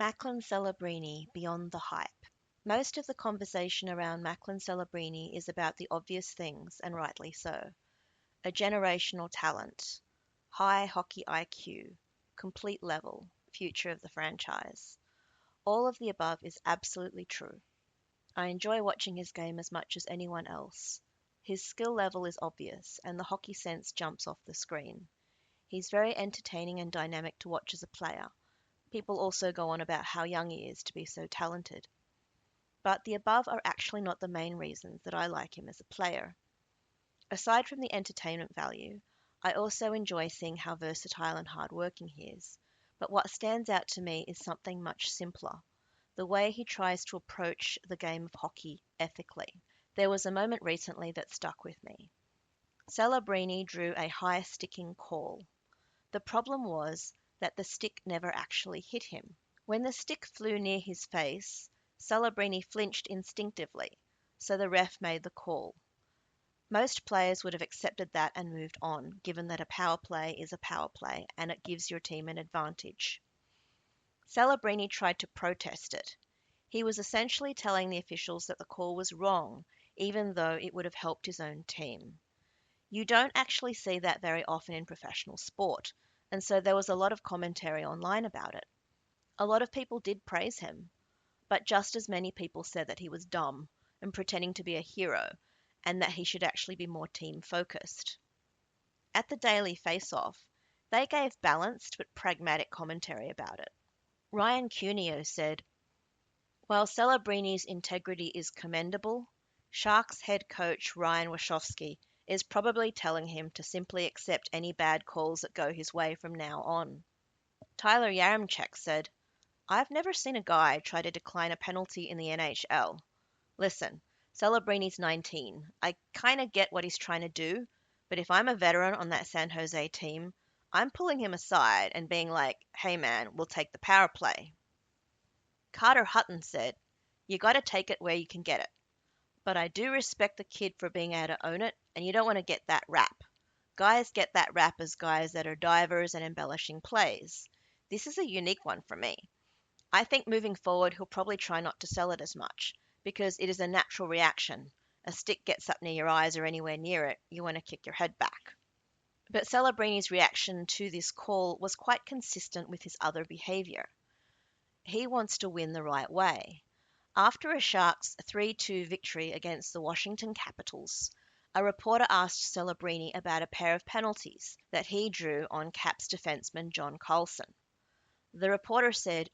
Macklin Celebrini beyond the hype. Most of the conversation around Macklin Celebrini is about the obvious things, and rightly so. A generational talent, high hockey IQ, complete level, future of the franchise. All of the above is absolutely true. I enjoy watching his game as much as anyone else. His skill level is obvious, and the hockey sense jumps off the screen. He's very entertaining and dynamic to watch as a player. People also go on about how young he is to be so talented. But the above are actually not the main reasons that I like him as a player. Aside from the entertainment value, I also enjoy seeing how versatile and hardworking he is. But what stands out to me is something much simpler: the way he tries to approach the game of hockey ethically. There was a moment recently that stuck with me. Celebrini drew a high sticking call. The problem was that the stick never actually hit him. When the stick flew near his face, Celebrini flinched instinctively, so the ref made the call. Most players would have accepted that and moved on, given that a power play is a power play and it gives your team an advantage. Celebrini tried to protest it. He was essentially telling the officials that the call was wrong, even though it would have helped his own team. You don't actually see that very often in professional sport, and so there was a lot of commentary online about it. A lot of people did praise him, but just as many people said that he was dumb and pretending to be a hero, and that he should actually be more team focused. At the Daily Face Off, they gave balanced but pragmatic commentary about it. Ryan Cuneo said, "While Celebrini's integrity is commendable, Sharks head coach Ryan Wachowski is probably telling him to simply accept any bad calls that go his way from now on." Tyler Yaremchuk said, "I've never seen a guy try to decline a penalty in the NHL. Listen, Celebrini's 19. I kind of get what he's trying to do, but if I'm a veteran on that San Jose team, I'm pulling him aside and being like, hey man, we'll take the power play." Carter Hutton said, "You got to take it where you can get it. But I do respect the kid for being able to own it, and you don't want to get that rap. Guys get that rap as guys that are divers and embellishing plays. This is a unique one for me. I think moving forward he'll probably try not to sell it as much, because it is a natural reaction. A stick gets up near your eyes or anywhere near it, you want to kick your head back." But Celebrini's reaction to this call was quite consistent with his other behaviour. He wants to win the right way. After a Sharks 3-2 victory against the Washington Capitals, a reporter asked Celebrini about a pair of penalties that he drew on Caps defenseman John Carlson. The reporter said,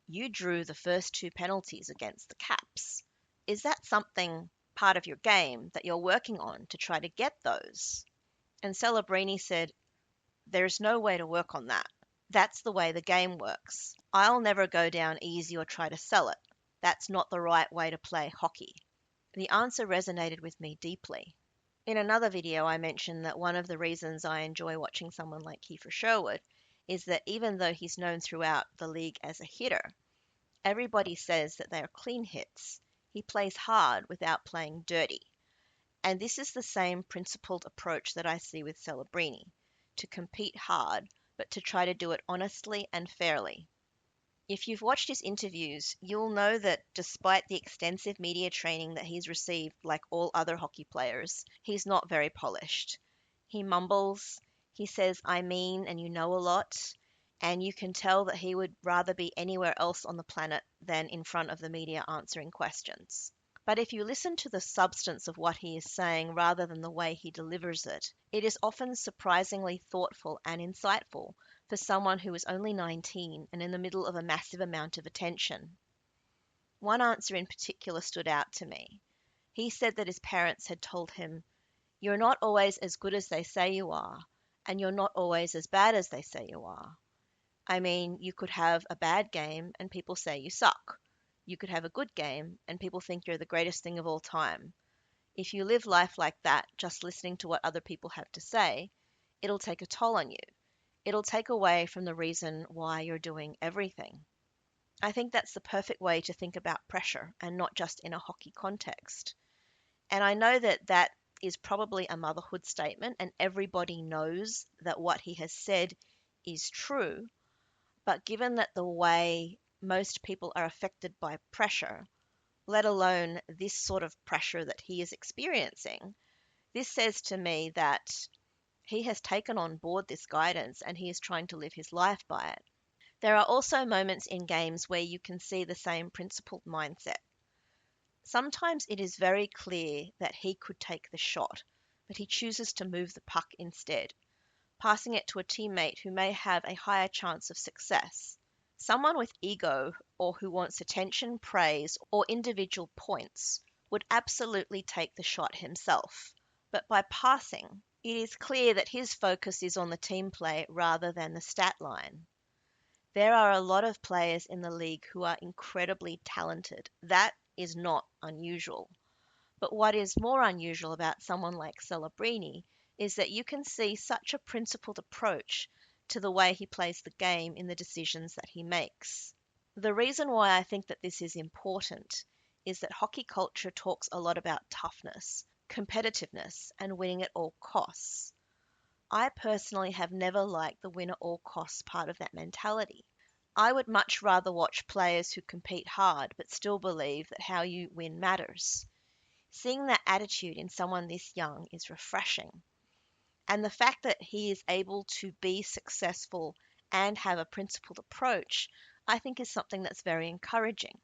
"You drew the first two penalties against the Caps. Is that something part of your game that you're working on to try to get those?" And Celebrini said, "There's no way to work on that. That's the way the game works. I'll never go down easy or try to sell it. That's not the right way to play hockey." The answer resonated with me deeply. In another video, I mentioned that one of the reasons I enjoy watching someone like Kiefer Sherwood is that even though he's known throughout the league as a hitter, everybody says that they are clean hits. He plays hard without playing dirty. And this is the same principled approach that I see with Celebrini: to compete hard, but to try to do it honestly and fairly. If you've watched his interviews, you'll know that despite the extensive media training that he's received, like all other hockey players, he's not very polished. He mumbles, he says, "I mean," and "you know" a lot, and you can tell that he would rather be anywhere else on the planet than in front of the media answering questions. But if you listen to the substance of what he is saying rather than the way he delivers it, it is often surprisingly thoughtful and insightful for someone who is only 19 and in the middle of a massive amount of attention. One answer in particular stood out to me. He said that his parents had told him, "You're not always as good as they say you are, and you're not always as bad as they say you are. I mean, you could have a bad game and people say you suck. You could have a good game and people think you're the greatest thing of all time. If you live life like that, just listening to what other people have to say, it'll take a toll on you. It'll take away from the reason why you're doing everything." I think that's the perfect way to think about pressure, and not just in a hockey context. And I know that that is probably a motherhood statement, and everybody knows that what he has said is true. But given that the way most people are affected by pressure, let alone this sort of pressure that he is experiencing. This says to me that he has taken on board this guidance and he is trying to live his life by it. There are also moments in games where you can see the same principled mindset. Sometimes it is very clear that he could take the shot, but he chooses to move the puck instead, passing it to a teammate who may have a higher chance of success. Someone with ego or who wants attention, praise, or individual points would absolutely take the shot himself. But by passing, it is clear that his focus is on the team play rather than the stat line. There are a lot of players in the league who are incredibly talented. That is not unusual. But what is more unusual about someone like Celebrini is that you can see such a principled approach to the way he plays the game in the decisions that he makes. The reason why I think that this is important is that hockey culture talks a lot about toughness, competitiveness, and winning at all costs. I personally have never liked the win at all costs part of that mentality. I would much rather watch players who compete hard but still believe that how you win matters. Seeing that attitude in someone this young is refreshing. And the fact that he is able to be successful and have a principled approach, I think is something that's very encouraging.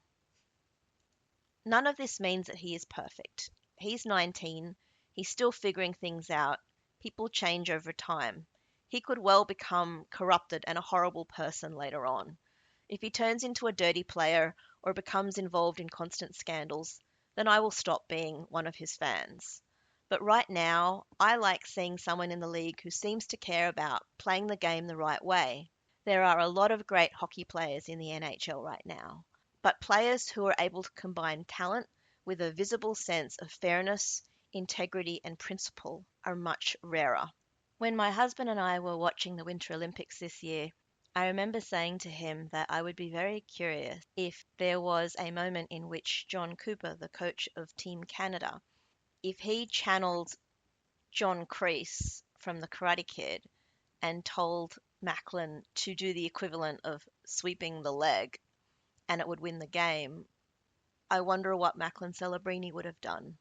None of this means that he is perfect. He's 19, he's still figuring things out. People change over time. He could well become corrupted and a horrible person later on. If he turns into a dirty player or becomes involved in constant scandals, then I will stop being one of his fans. But right now, I like seeing someone in the league who seems to care about playing the game the right way. There are a lot of great hockey players in the NHL right now, but players who are able to combine talent with a visible sense of fairness, integrity, and principle are much rarer. When my husband and I were watching the Winter Olympics this year, I remember saying to him that I would be very curious if there was a moment in which John Cooper, the coach of Team Canada, if he channeled John Kreese from The Karate Kid and told Macklin to do the equivalent of sweeping the leg and it would win the game, I wonder what Macklin Celebrini would have done.